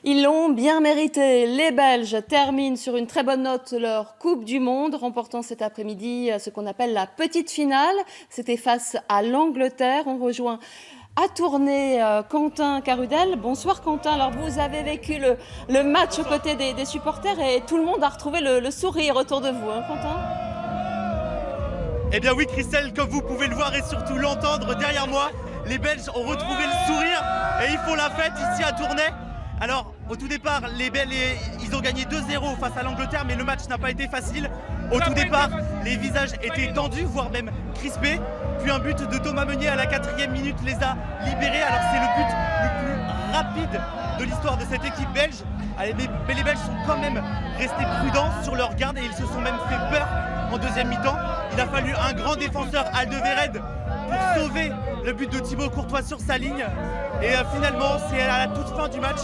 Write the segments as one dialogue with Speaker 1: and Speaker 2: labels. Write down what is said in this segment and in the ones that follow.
Speaker 1: Ils l'ont bien mérité. Les Belges terminent sur une très bonne note leur Coupe du Monde, remportant cet après-midi ce qu'on appelle la petite finale. C'était face à l'Angleterre. On rejoint à Tournai Quentin Carudel. Bonsoir Quentin. Alors vous avez vécu le match aux côtés des supporters et tout le monde a retrouvé le sourire autour de vous, hein, Quentin?
Speaker 2: Eh bien oui Christelle, comme vous pouvez le voir et surtout l'entendre derrière moi, les Belges ont retrouvé le sourire et ils font la fête ici à Tournai. Alors, au tout départ, les Belges, ils ont gagné 2-0 face à l'Angleterre, mais le match n'a pas été facile. Au tout départ, les visages étaient tendus, voire même crispés. Puis un but de Thomas Meunier à la 4e minute les a libérés. Alors c'est le but le plus rapide de l'histoire de cette équipe belge. Mais les Belges sont quand même restés prudents sur leur garde et ils se sont même fait peur en deuxième mi-temps. Il a fallu un grand défenseur, Alderweireld, pour sauver le but de Thibaut Courtois sur sa ligne. Et finalement, c'est à la toute fin du match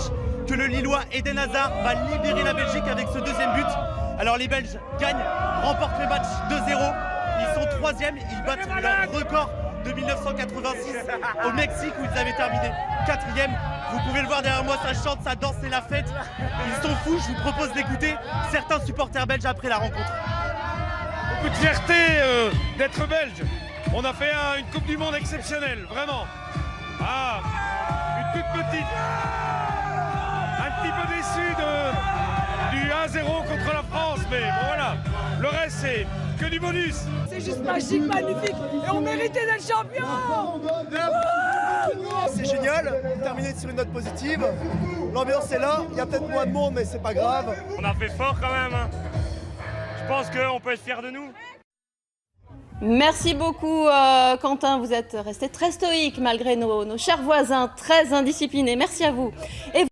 Speaker 2: que le Lillois Eden Hazard va libérer la Belgique avec ce deuxième but. Alors les Belges gagnent, remportent le match 2-0. Ils sont troisièmes, ils battent leur record de 1986 au Mexique où ils avaient terminé quatrième. Vous pouvez le voir derrière moi, ça chante, ça danse, c'est la fête. Ils sont fous, je vous propose d'écouter certains supporters belges après la rencontre.
Speaker 3: Beaucoup de fierté d'être belge. On a fait une Coupe du Monde exceptionnelle, vraiment. Une toute petite. Un petit peu déçu du 1-0 contre la France, mais bon voilà. Le reste, c'est que du bonus.
Speaker 4: C'est juste magique, magnifique, et on méritait d'être champion.
Speaker 5: C'est génial, terminer sur une note positive. L'ambiance est là, il y a peut-être moins de monde, mais c'est pas grave.
Speaker 3: On a fait fort quand même. Je pense qu'on peut être fiers de nous.
Speaker 1: Merci beaucoup Quentin, vous êtes resté très stoïque malgré nos chers voisins très indisciplinés. Merci à vous. Et